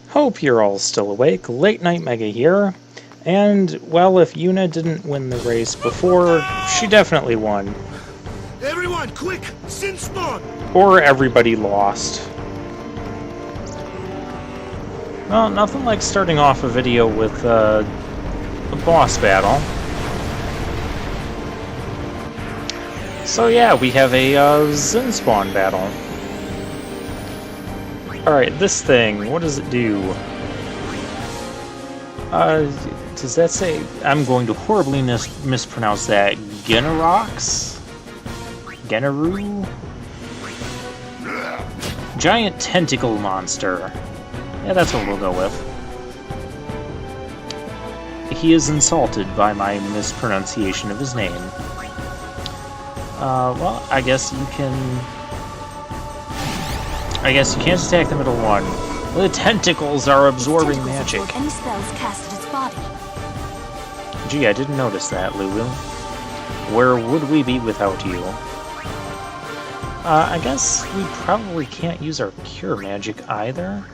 Hope you're all still awake. Late Night Mega here. And, well, if Yuna didn't win the race before, she definitely won. Everyone, quick! Sin spawn! Or everybody lost. Well, nothing like starting off a video with a boss battle. So yeah, we have a Zin spawn battle. Alright, this thing, what does it do? Does that say... I'm going to horribly mispronounce that. Generox? Generu? Giant tentacle monster. Yeah, that's what we'll go with. He is insulted by my mispronunciation of his name. Well, I guess you can't attack the middle one. The tentacles are absorbing magic. Any spells cast at its body. Gee, I didn't notice that, Lulu. Where would we be without you? I guess we probably can't use our cure magic either.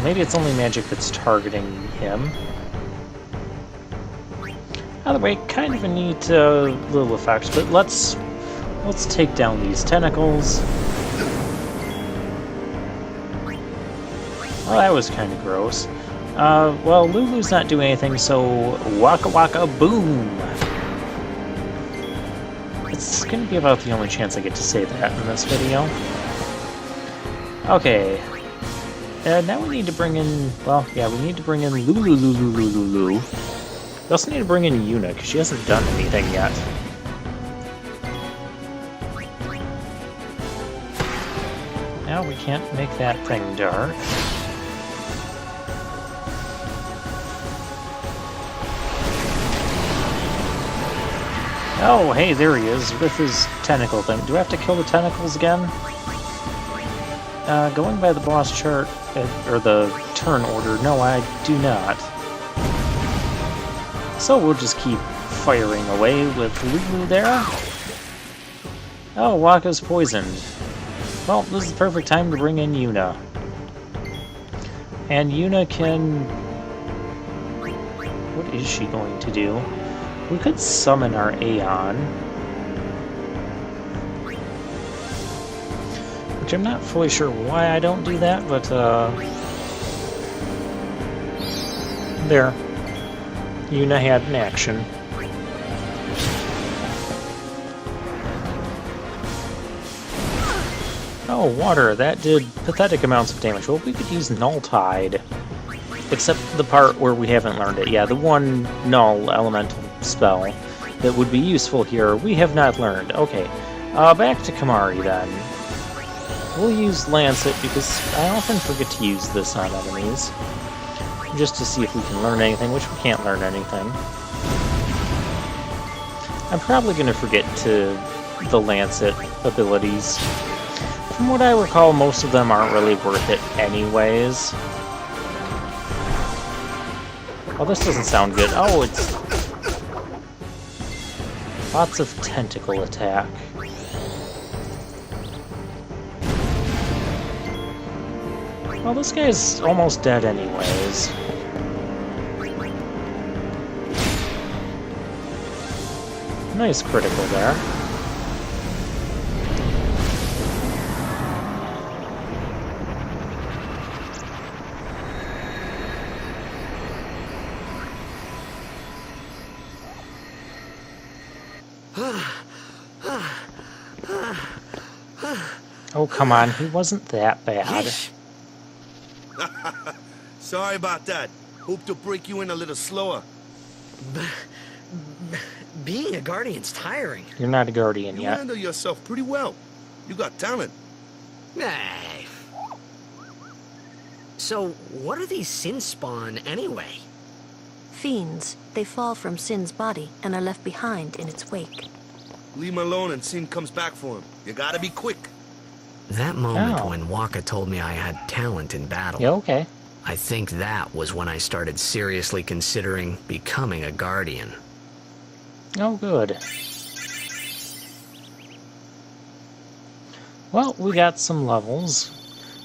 Maybe it's only magic that's targeting him. Either way, kind of a neat little effect, but let's take down these tentacles. Well, that was kind of gross. Well, Lulu's not doing anything, so waka waka boom! It's gonna be about the only chance I get to say that in this video. Okay. Now we need to bring in... Well, yeah, we need to bring in Lulu. We also need to bring in Yuna, because she hasn't done anything yet. Now we can't make that thing dark. Oh, hey, there he is, with his tentacle thing. Do I have to kill the tentacles again? Going by the boss chart, or the turn order, no, I do not. So we'll just keep firing away with Lulu there. Oh, Waka's poisoned. Well, this is the perfect time to bring in Yuna. And Yuna can... What is she going to do? We could summon our Aeon. Which I'm not fully sure why I don't do that, but there. Yuna had an action. Oh, water. That did pathetic amounts of damage. Well, we could use Null Tide. Except the part where we haven't learned it. Yeah, the one Null elemental spell that would be useful here, we have not learned. Okay, back to Kamari then. We'll use Lancet because I often forget to use this on enemies. Just to see if we can learn anything, which we can't learn anything. I'm probably going to forget the Lancet abilities. From what I recall, most of them aren't really worth it anyways. Oh, this doesn't sound good. Oh, it's... Lots of tentacle attack. Well, this guy's almost dead anyways. Nice critical there. Oh, come on, he wasn't that bad. Sorry about that. Hope to break you in a little slower. Being a guardian's tiring. You're not a guardian You yet. handle yourself pretty well. You got talent. Hey. So, what are these sin spawn anyway? Fiends. They fall from Sin's body and are left behind in its wake. Leave him alone and Sin comes back for him. You gotta be quick. That moment Oh. when Waka told me I had talent in battle. Yeah, okay. I think that was when I started seriously considering becoming a guardian. Oh, good. Well, we got some levels.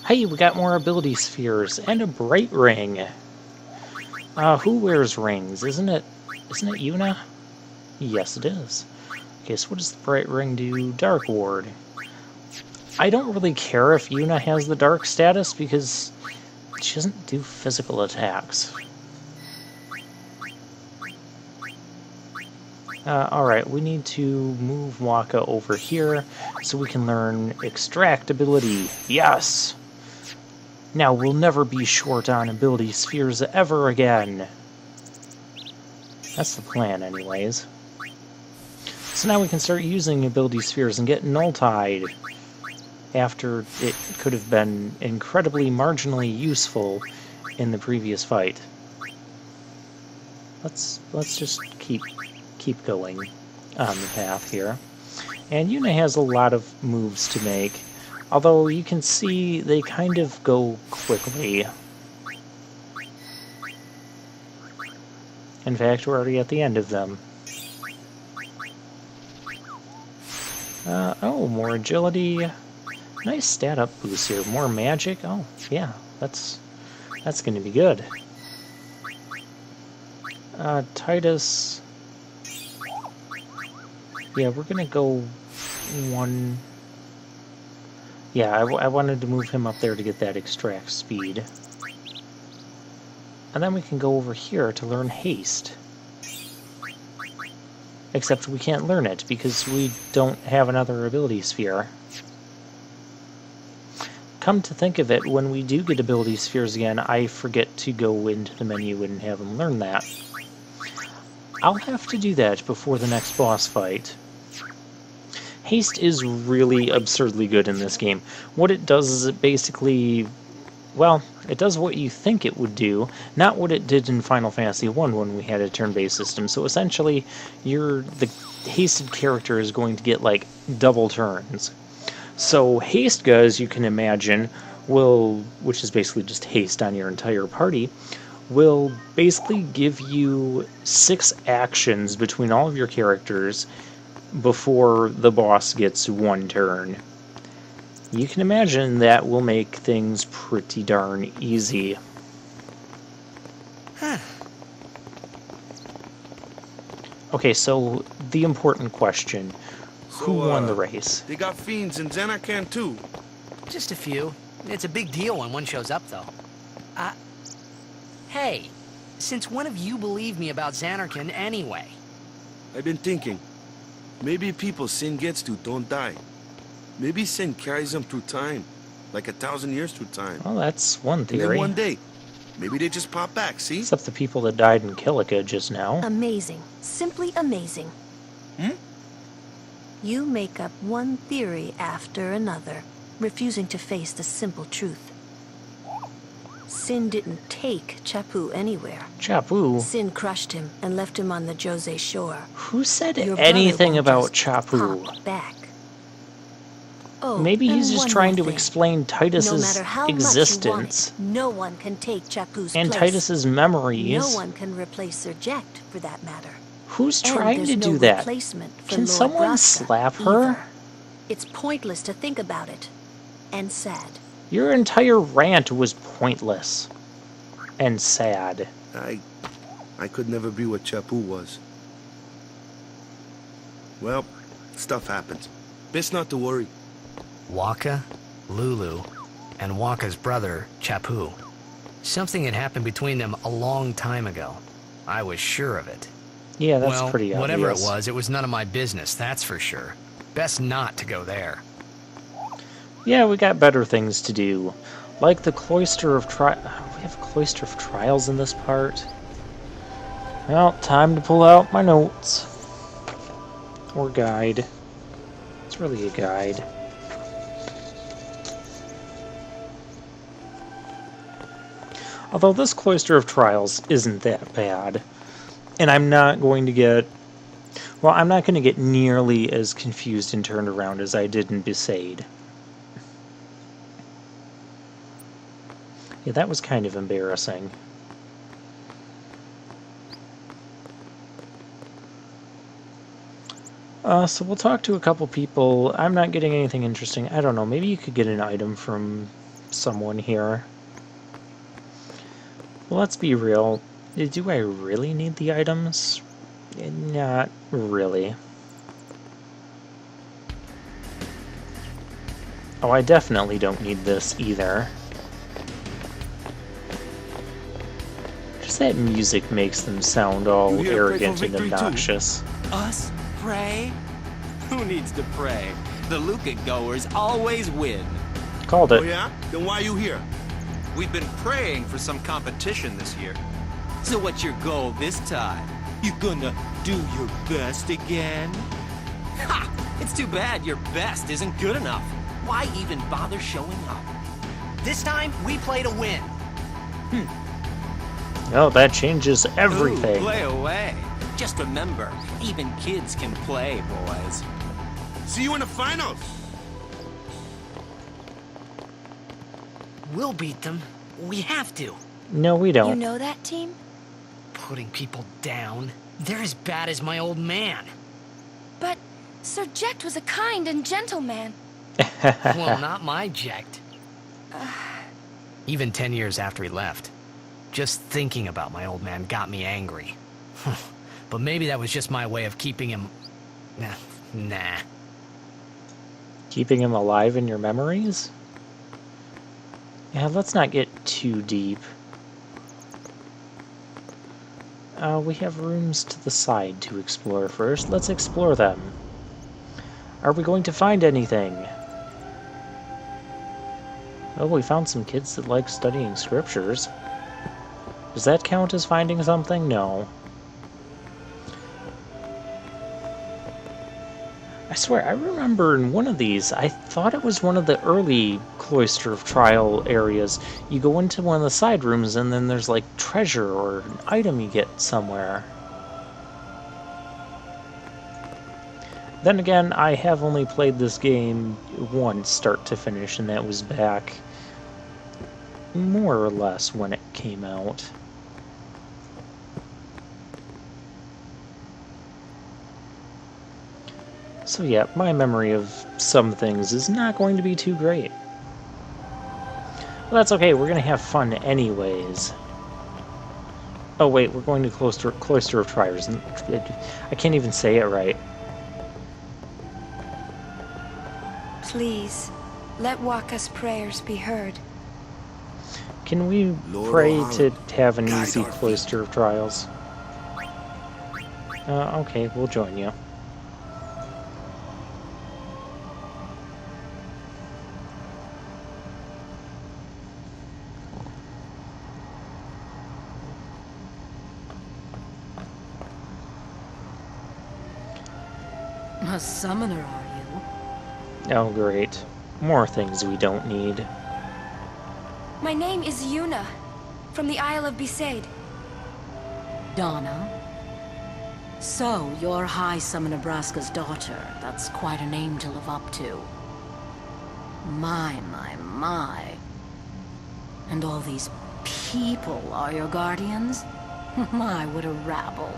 Hey, we got more ability spheres and a bright ring. Who wears rings? Isn't it Yuna? Yes, it is. Okay, so what does the bright ring do? Dark ward. I don't really care if Yuna has the dark status because she doesn't do physical attacks. Alright, we need to move Waka over here so we can learn Extract ability. Yes! Now we'll never be short on ability spheres ever again. That's the plan, anyways. So now we can start using ability spheres and get Null-Tide, after it could have been incredibly marginally useful in the previous fight. Let's just keep going on the path here. And Yuna has a lot of moves to make, although you can see they kind of go quickly. In fact, we're already at the end of them. Oh, more agility. Nice stat up boost here. More magic. Oh, yeah, that's going to be good. Titus. Yeah, we're going to go one. Yeah, I wanted to move him up there to get that extract speed. And then we can go over here to learn haste. Except we can't learn it because we don't have another ability sphere. Come to think of it, when we do get ability spheres again, I forget to go into the menu and have them learn that. I'll have to do that before the next boss fight. Haste is really absurdly good in this game. What it does is it basically, well, it does what you think it would do, not what it did in Final Fantasy I when we had a turn-based system. So essentially, the hasted character is going to get like double turns. So Haste, as you can imagine, which is basically just haste on your entire party, will basically give you 6 actions between all of your characters before the boss gets 1 turn. You can imagine that will make things pretty darn easy. Okay, so the important question. Who won the race? They got fiends in Xanarkand too. Just a few. It's a big deal when one shows up, though. Hey, since when have you believed me about Xanarkand anyway? I've been thinking. Maybe people Sin gets to don't die. Maybe Sin carries them through time. Like 1,000 years through time. Well, that's one And then theory. one day, maybe they just pop back, see? Except the people that died in Kilika just now. Amazing. Simply amazing. You make up one theory after another, refusing to face the simple truth. Sin didn't take Chappu anywhere. Chappu? Sin crushed him and left him on the Jose shore. Who said Your brother anything won't about just Chappu? pop back. Oh, Maybe he's and just one trying more to thing. explain No Titus's matter how existence much you want it, no one can take Chappu's and place. Titus's memories. No one can replace Serject, for that matter. Who's And trying there's to no do that? replacement for Can Lord someone Braska slap her? either. It's pointless to think about it. And sad. Your entire rant was pointless and sad. I could never be what Chappu was. Well, stuff happens. Best not to worry. Waka, Lulu, and Waka's brother, Chappu. Something had happened between them a long time ago. I was sure of it. Yeah, that's well, pretty obvious. whatever it was none of my business, that's for sure. Best not to go there. Yeah, we got better things to do. Like the Cloister of Trials. We have a Cloister of Trials in this part. Well, time to pull out my notes. Or guide. It's really a guide. Although this Cloister of Trials isn't that bad. And I'm not going to get... Well, I'm not going to get nearly as confused and turned around as I did in Besaid. Yeah, that was kind of embarrassing. So we'll talk to a couple people. I'm not getting anything interesting. I don't know, maybe you could get an item from someone here. Well, let's be real. Do I really need the items? Not really. Oh, I definitely don't need this either. Just that music makes them sound all You here to pray for arrogant and victory too? obnoxious. Us? Pray? Who needs to pray? The Luca goers always win. Called Oh it. yeah? Then why are you here? We've been praying for some competition this year. So what's your goal this time? You gonna do your best again? Ha! It's too bad your best isn't good enough. Why even bother showing up? This time, we play to win. Oh, that changes everything. Ooh, play away. Just remember, even kids can play, boys. See you in the finals. We'll beat them. We have to. No, we You don't. know that team? Putting people down. They're as bad as my old man. But Sir Jecht was a kind and gentle man. Well, not my Jecht. Even 10 years after he left, just thinking about my old man got me angry. But maybe that was just my way of keeping him... Nah. Keeping him alive in your memories? Yeah, let's not get too deep. We have rooms to the side to explore first. Let's explore them. Are we going to find anything? Oh, we found some kids that like studying scriptures. Does that count as finding something? No. I swear, I remember in one of these, I thought it was one of the early Cloister of Trial areas. You go into one of the side rooms and then there's like treasure or an item you get somewhere. Then again, I have only played this game once, start to finish, and that was back more or less when it came out. So yeah, my memory of some things is not going to be too great. Well, that's okay, we're going to have fun anyways. Oh wait, we're going to Cloister of Trials. I can't even say it right. Please, let Waka's prayers be heard. Can we Lord pray O'Hara, to have an guide easy our feet. Cloister of Trials? Okay, we'll join you. A summoner, are you? Oh great. More things we don't need. My name is Yuna, from the Isle of Besaid. Donna? So, you're High Summoner Braska's daughter. That's quite a name to live up to. My. And all these people are your guardians? My, what a rabble.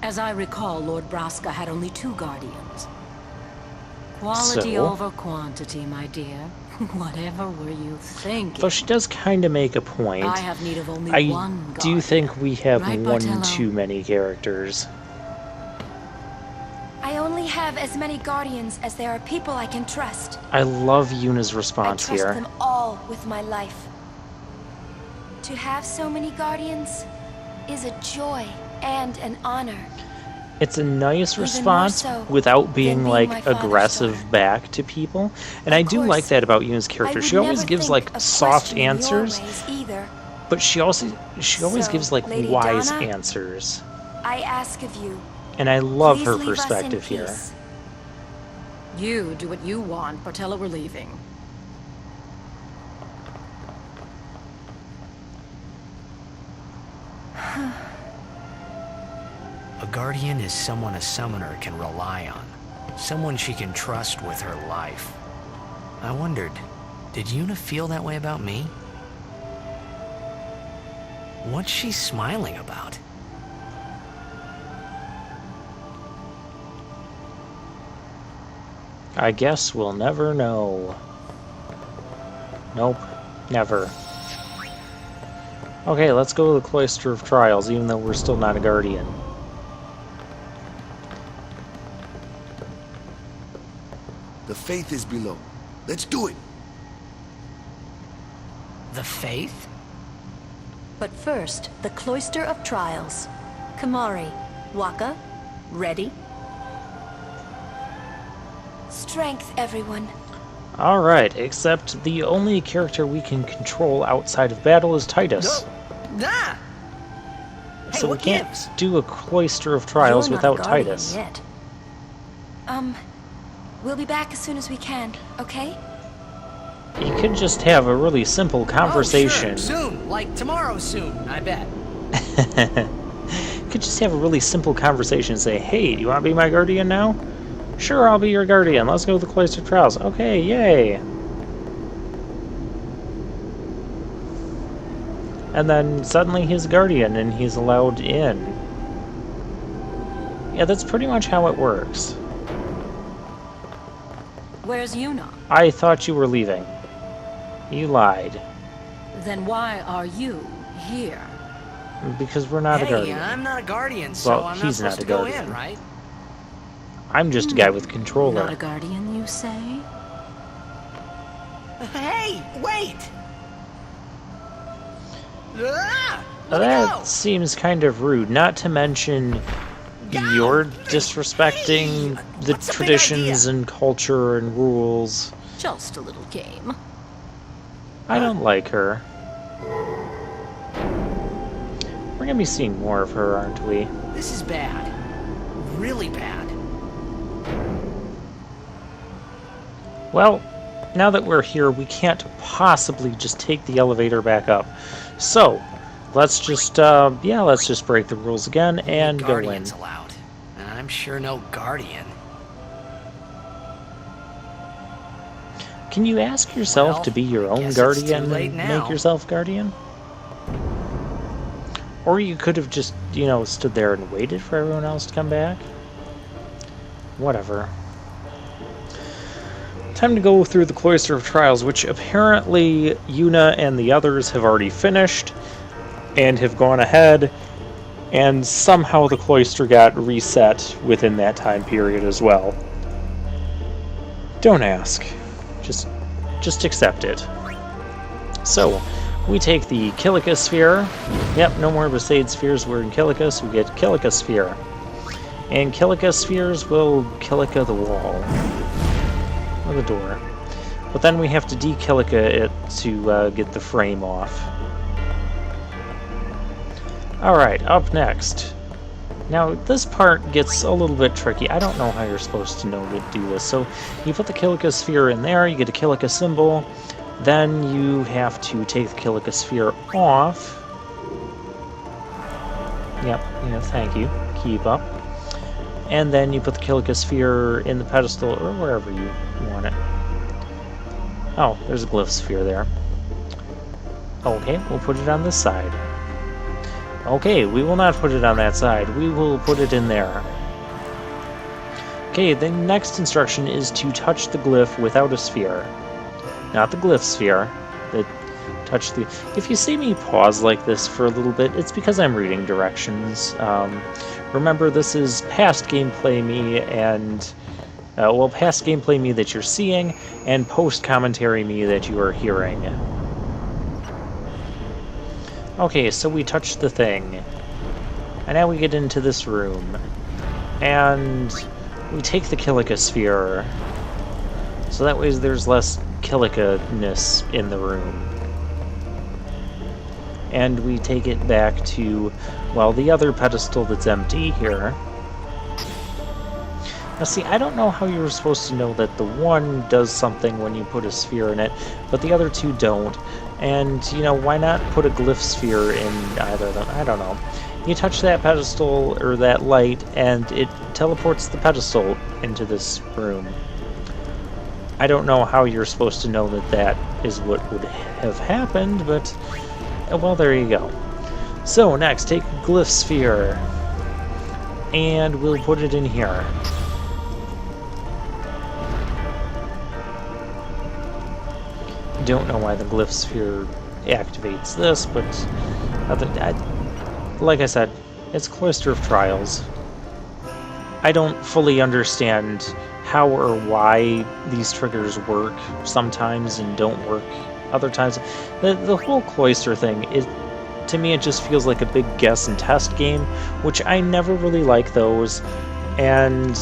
As I recall, Lord Braska had only 2 guardians. Quality So? over quantity, my dear. Whatever were you thinking? Though she does kind of make a point. I have need of only I one do guardian. think we have Right, one Bartello? too many characters. I only have as many guardians as there are people I can trust. I love Yuna's I response trust here. them all with my life. To have so many guardians is a joy and an honor. It's a nice Even more response so without than being being like my father's aggressive daughter. back to people. And Of I do like course, that about Yuna's I character. would She always never gives think like of soft questioning your answers, ways either. but she always gives So, like Lady wise Donna, answers. I ask of you, And I love please her leave us in perspective here. peace. You do what you want, Bartello, we're leaving. A guardian is someone a summoner can rely on. Someone she can trust with her life. I wondered, did Yuna feel that way about me? What's she smiling about? I guess we'll never know. Nope. Never. Okay, let's go to the Cloister of Trials, even though we're still not a guardian. The faith is below. Let's do it! The faith? But first, the Cloister of Trials. Kamari, Waka, ready? Strength, everyone. Alright, except the only character we can control outside of battle is Titus. Nah! Hey, So we what can't gives? do a Cloister of Trials You're not a without guardian Titus. yet. We'll be back as soon as we can, okay? You could just have a really simple conversation. Oh, sure. Soon. Like tomorrow soon, I bet. You could just have a really simple conversation and say, hey, do you want to be my guardian now? Sure, I'll be your guardian. Let's go to the Cloister of Trials. Okay, yay. And then suddenly he's a guardian and he's allowed in. Yeah, that's pretty much how it works. Where's Yuna? I thought you were leaving. You lied. Then why are you here? Because we're not a Hey, guardian. I'm not a guardian, so Well, I'm not he's not supposed a to go guardian. in, right? I'm just a guy with a Not a controller. guardian, you say? Hey, wait! Ah, let me That go! seems kind of rude, not to mention you're disrespecting Hey, the what's a big traditions idea? and culture and rules. Just a little game. I don't like her. We're gonna be seeing more of her, aren't we? This is bad. Really bad. Well, now that we're here, we can't possibly just take the elevator back up. So, let's just, let's just break the rules again and go in. Guardians allowed. And I'm sure no guardian. Can you ask yourself Well, to be your I own guess it's guardian too late and now. make yourself guardian? Or you could have just, stood there and waited for everyone else to come back. Whatever. Time to go through the Cloister of Trials, which apparently Yuna and the others have already finished and have gone ahead, and somehow the Cloister got reset within that time period as well. Don't ask. Just accept it. So, we take the Kilika Sphere. Yep, no more Besaid Spheres. We're in Kilika, so we get Kilika Sphere. And Kilika Spheres will Kilika the wall. Or the door. But then we have to de-Kilika it to get the frame off. Alright, up next. Now, this part gets a little bit tricky. I don't know how you're supposed to know to do this. So, you put the Kilika Sphere in there, you get a Kilika symbol, then you have to take the Kilika Sphere off. Yep, thank you. Keep up. And then you put the Kilika Sphere in the pedestal, or wherever you want it. Oh, there's a Glyph Sphere there. Okay, we'll put it on this side. Okay, we will not put it on that side. We will put it in there. Okay, the next instruction is to touch the glyph without a sphere. Not the Glyph Sphere. Touch the... If you see me pause like this for a little bit, it's because I'm reading directions. Remember, this is past gameplay me and... past gameplay me that you're seeing, and post-commentary me that you are hearing. Okay, so we touch the thing. And now we get into this room. And we take the Kilika Sphere. So that way there's less Kilika-ness in the room. And we take it back to, well, the other pedestal that's empty here. Now see, I don't know how you were supposed to know that the one does something when you put a sphere in it, but the other two don't. And, why not put a Glyph Sphere in either of them? I don't know. You touch that pedestal, or that light, and it teleports the pedestal into this room. I don't know how you're supposed to know that that is what would have happened, but, well, there you go. So, next, take a Glyph Sphere, and we'll put it in here. Don't know why the glyph sphere activates this, but like I said, it's Cloister of Trials. I don't fully understand how or why these triggers work sometimes and don't work other times. The whole cloister thing, to me it just feels like a big guess and test game, which I never really like those, and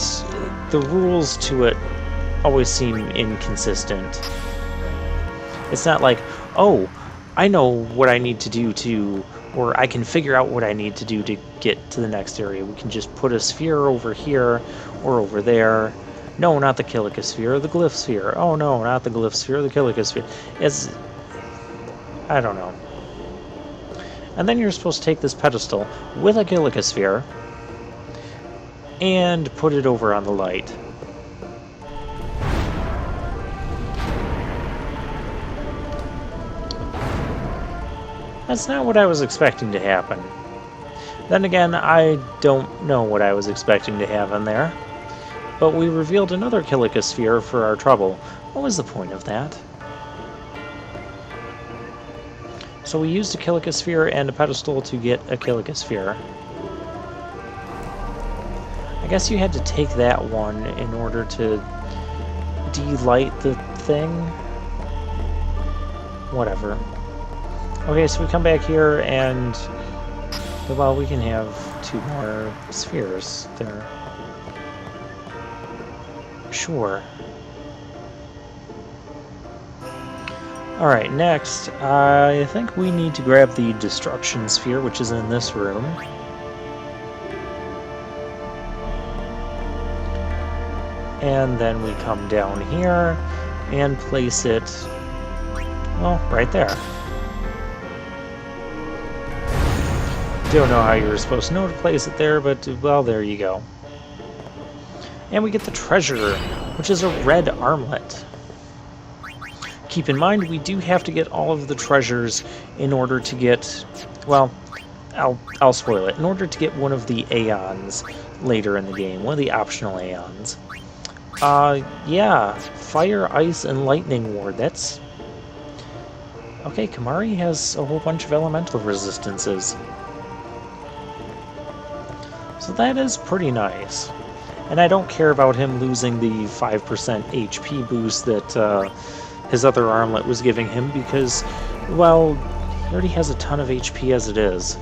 the rules to it always seem inconsistent. It's not like, oh, I know what I need to do to, or I can figure out what I need to do to get to the next area. We can just put a sphere over here or over there. No, not the Kilika sphere, the glyph sphere. Oh no, not the glyph sphere, the Kilika sphere. I don't know. And then you're supposed to take this pedestal with a Kilika sphere and put it over on the light. That's not what I was expecting to happen. Then again, I don't know what I was expecting to happen there. But we revealed another Kilika sphere for our trouble. What was the point of that? So we used a Kilika sphere and a pedestal to get a Kilika sphere. I guess you had to take that one in order to delight the thing? Whatever. Okay, so we come back here and, well, we can have 2 more spheres there. Sure. Alright, next, I think we need to grab the destruction sphere, which is in this room. And then we come down here and place it, well, right there. Don't know how you were supposed to know to place it there, but, well, there you go. And we get the treasure, which is a red armlet. Keep in mind, we do have to get all of the treasures in order to get, well, I'll spoil it, in order to get one of the Aeons later in the game, one of the optional Aeons. Yeah, Fire, Ice, and Lightning Ward, that's... Okay, Kamari has a whole bunch of elemental resistances. So that is pretty nice. And I don't care about him losing the 5% HP boost that his other armlet was giving him because, well, he already has a ton of HP as it is.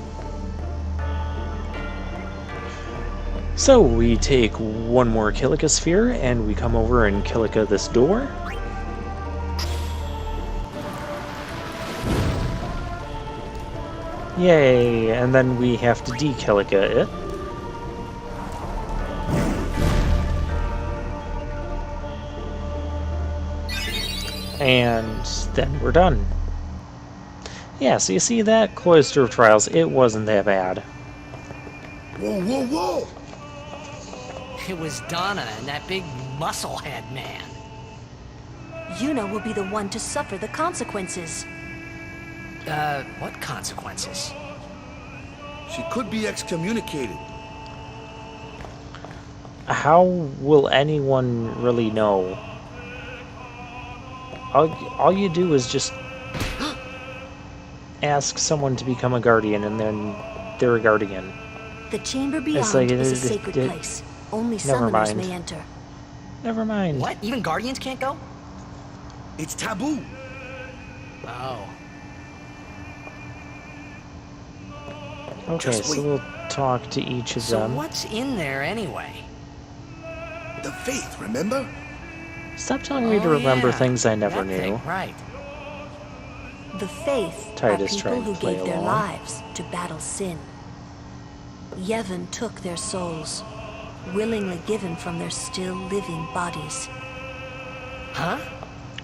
So we take one more Kilika sphere and we come over and Kilika this door. Yay, and then we have to de-Kilika it. And then we're done. Yeah, so you see that Cloister of Trials, it wasn't that bad. Whoa, whoa, whoa! It was Donna and that big musclehead man. Yuna will be the one to suffer the consequences. What consequences? She could be excommunicated. How will anyone really know? All you do is just ask someone to become a guardian, and then they're a guardian. The chamber beyond like, is a sacred place. Only summoners mind. may enter. Never mind. What? Even Guardians can't go? It's taboo. Oh. Okay, Just so wait. we'll talk to each of So them. what's in there anyway? The faith, remember? Stop telling me to remember yeah, things I never that knew. thing, right. The faith Titus are people tried to who play gave their along. lives to battle sin. Yevon took their souls, willingly given from their still living bodies. Huh?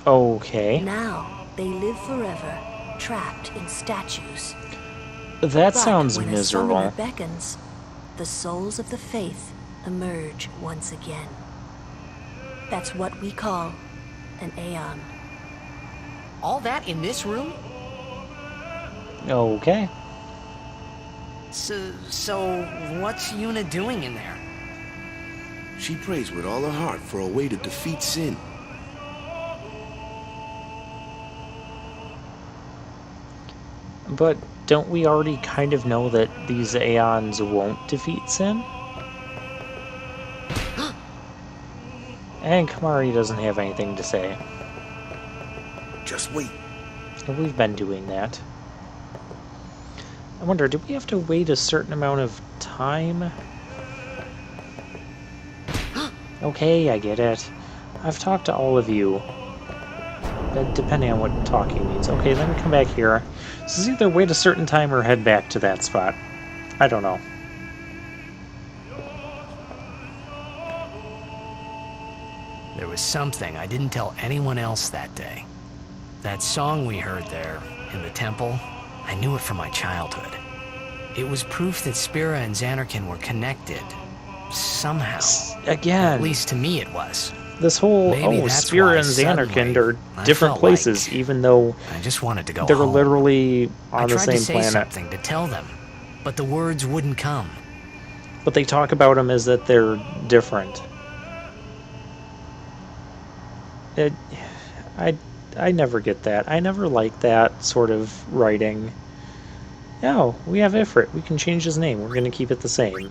Okay. Now they live forever, trapped in statues. That But sounds when a miserable. summoner beckons, the souls of the faith emerge once again. That's what we call an Aeon. All that in this room? Okay. So what's Yuna doing in there? She prays with all her heart for a way to defeat sin. But don't we already kind of know that these Aeons won't defeat Sin? And Kamari doesn't have anything to say. Just wait. We've been doing that. I wonder, do we have to wait a certain amount of time? Okay, I get it. I've talked to all of you. Depending on what talking means. Okay, then we come back here. So it's either wait a certain time or head back to that spot. I don't know. There was something I didn't tell anyone else that day. That song we heard there, in the temple, I knew it from my childhood. It was proof that Spira and Xanarkin were connected. Somehow. Again. At least to me it was. This whole, Maybe oh, that's Spira why and Xanarkin are I different felt places, like even though I just wanted to go they're home. literally on the I tried same to say planet. something to tell them, but the words wouldn't come. But they talk about them as that they're different. I never get that. I never like that sort of writing. Oh, we have Ifrit. We can change his name. We're going to keep it the same.